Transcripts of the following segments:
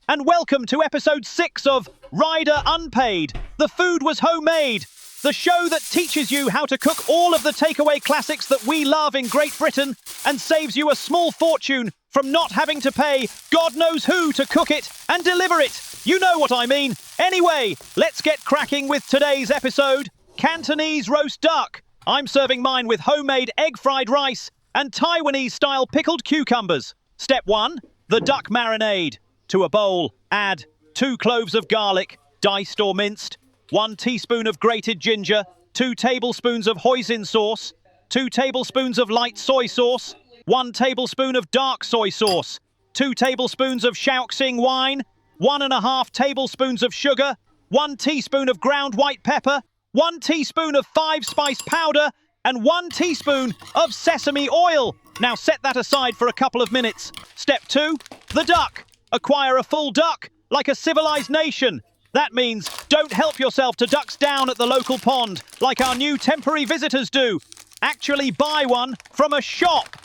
and welcome to episode 6 of Rider Unpaid. The food was homemade, the show that teaches you how to cook all of the takeaway classics that we love in Great Britain and saves you a small fortune from not having to pay God knows who to cook it and deliver it. You know what I mean. Anyway, let's get cracking with today's episode, Cantonese roast duck. I'm serving mine with homemade egg-fried rice and Taiwanese-style pickled cucumbers. Step 1, the duck marinade. To a bowl, add 2 cloves of garlic, diced or minced, 1 teaspoon of grated ginger, 2 tablespoons of Hoisin sauce, 2 tablespoons of light soy sauce, 1 tablespoon of dark soy sauce, 2 tablespoons of Shaoxing wine, 1.5 tablespoons of sugar, 1 teaspoon of ground white pepper, 1 teaspoon of 5-spice powder, and 1 teaspoon of sesame oil. Now set that aside for a couple of minutes. Step 2, the duck. Acquire a full duck, like a civilized nation. That means don't help yourself to ducks down at the local pond, like our new temporary visitors do. Actually buy one from a shop.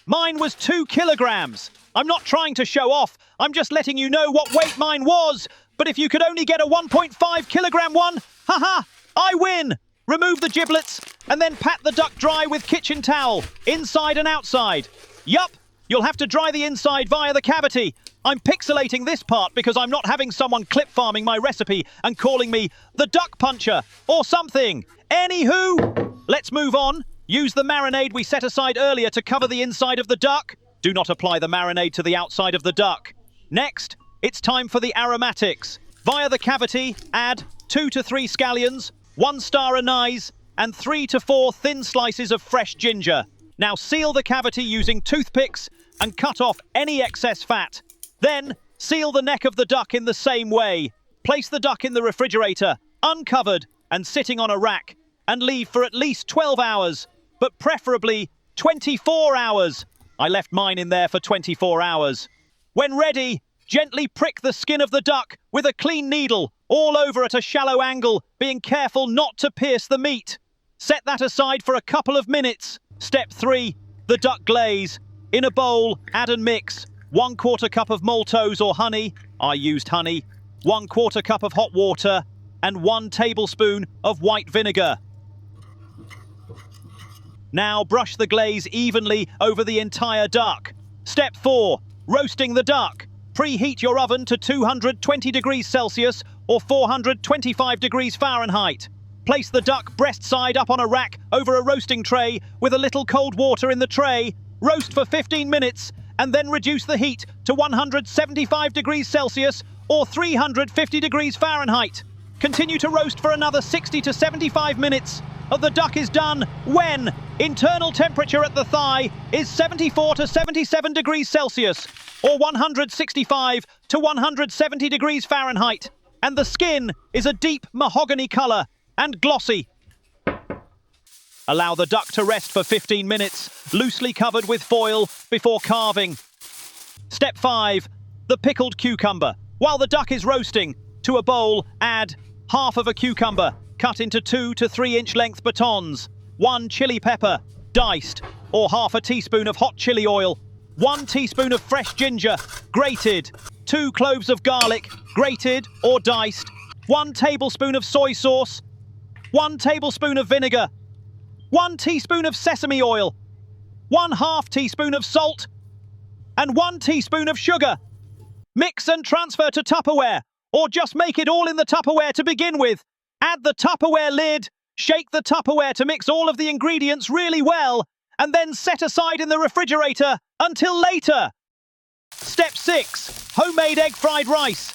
Mine was 2 kilograms. I'm not trying to show off. I'm just letting you know what weight mine was. But if you could only get a 1.5 kilogram one, haha, I win. Remove the giblets and then pat the duck dry with kitchen towel, inside and outside. Yup, you'll have to dry the inside via the cavity. I'm pixelating this part because I'm not having someone clip farming my recipe and calling me the duck puncher or something. Anywho, let's move on. Use the marinade we set aside earlier to cover the inside of the duck. Do not apply the marinade to the outside of the duck. Next, it's time for the aromatics. Via the cavity, add 2 to 3 scallions, 1 star anise, and 3 to 4 thin slices of fresh ginger. Now seal the cavity using toothpicks and cut off any excess fat. Then, seal the neck of the duck in the same way. Place the duck in the refrigerator, uncovered and sitting on a rack, and leave for at least 12 hours, but preferably 24 hours. I left mine in there for 24 hours. When ready, gently prick the skin of the duck with a clean needle, all over at a shallow angle, being careful not to pierce the meat. Set that aside for a couple of minutes. Step 3, the duck glaze. In a bowl, add and mix 1/4 cup of Maltose or honey, I used honey, 1/4 cup of hot water, and 1 tablespoon of white vinegar. Now brush the glaze evenly over the entire duck. Step 4, roasting the duck. Preheat your oven to 220 degrees Celsius or 425 degrees Fahrenheit. Place the duck breast side up on a rack over a roasting tray with a little cold water in the tray. Roast for 15 minutes and then reduce the heat to 175 degrees Celsius or 350 degrees Fahrenheit. Continue to roast for another 60 to 75 minutes. The duck is done when internal temperature at the thigh is 74 to 77 degrees Celsius or 165 to 170 degrees Fahrenheit, and the skin is a deep mahogany color and glossy. Allow the duck to rest for 15 minutes, loosely covered with foil before carving. Step 5, the pickled cucumber. While the duck is roasting, to a bowl add half of a cucumber, cut into 2 to 3 inch length batons, 1 chili pepper, diced, or half a teaspoon of hot chili oil, 1 teaspoon of fresh ginger, grated, 2 cloves of garlic, grated or diced, 1 tablespoon of soy sauce, 1 tablespoon of vinegar, 1 teaspoon of sesame oil, 1/2 teaspoon of salt, and 1 teaspoon of sugar. Mix and transfer to Tupperware, or just make it all in the Tupperware to begin with. Add the Tupperware lid, shake the Tupperware to mix all of the ingredients really well, and then set aside in the refrigerator until later. Step 6, homemade egg-fried rice.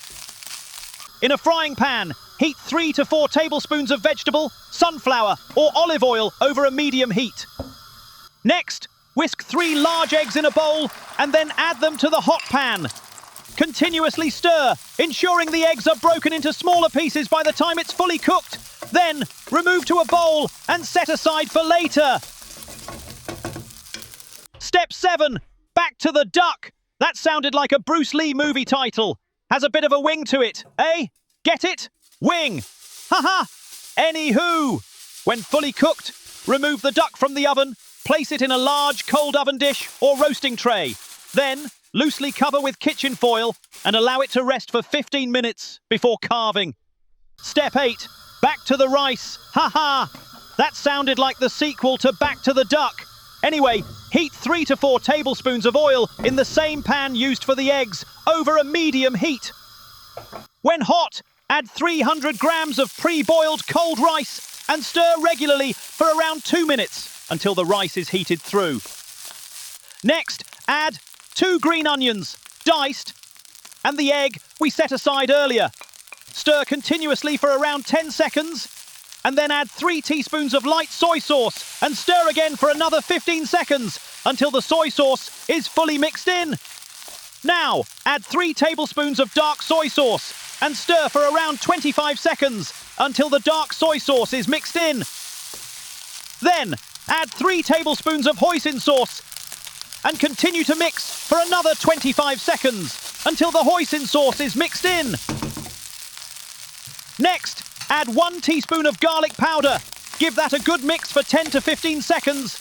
In a frying pan, heat 3 to 4 tablespoons of vegetable, sunflower, or olive oil over a medium heat. Next, whisk 3 large eggs in a bowl and then add them to the hot pan. Continuously stir, ensuring the eggs are broken into smaller pieces by the time it's fully cooked. Then, remove to a bowl and set aside for later. Step 7, back to the duck. That sounded like a Bruce Lee movie title. Has a bit of a wing to it, eh? Get it? Wing. Haha. Anywho, when fully cooked, remove the duck from the oven, place it in a large cold oven dish or roasting tray. Then, Loosely cover with kitchen foil and allow it to rest for 15 minutes before carving. Step 8. Back to the rice. Haha! That sounded like the sequel to Back to the Duck. Anyway, heat 3 to 4 tablespoons of oil in the same pan used for the eggs over a medium heat. When hot, add 300 grams of pre-boiled cold rice and stir regularly for around 2 minutes until the rice is heated through. Next, add 2 green onions, diced, and the egg we set aside earlier. Stir continuously for around 10 seconds, and then add 3 teaspoons of light soy sauce and stir again for another 15 seconds until the soy sauce is fully mixed in. Now, add 3 tablespoons of dark soy sauce and stir for around 25 seconds until the dark soy sauce is mixed in. Then, add 3 tablespoons of hoisin sauce and continue to mix for another 25 seconds until the hoisin sauce is mixed in. Next, add 1 teaspoon of garlic powder. Give that a good mix for 10 to 15 seconds.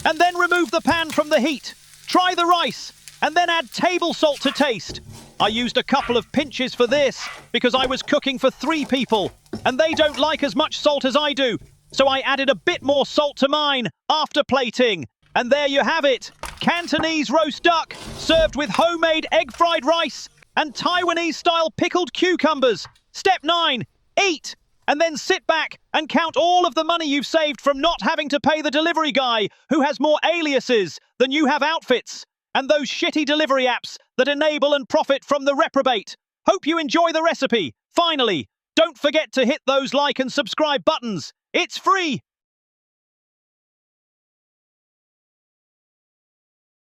And then remove the pan from the heat. Try the rice, and then add table salt to taste. I used a couple of pinches for this because I was cooking for 3 people, and they don't like as much salt as I do, so I added a bit more salt to mine after plating. And there you have it, Cantonese roast duck, served with homemade egg-fried rice and Taiwanese-style pickled cucumbers. Step 9, eat, and then sit back and count all of the money you've saved from not having to pay the delivery guy who has more aliases than you have outfits, and those shitty delivery apps that enable and profit from the reprobate. Hope you enjoy the recipe. Finally, don't forget to hit those like and subscribe buttons. It's free.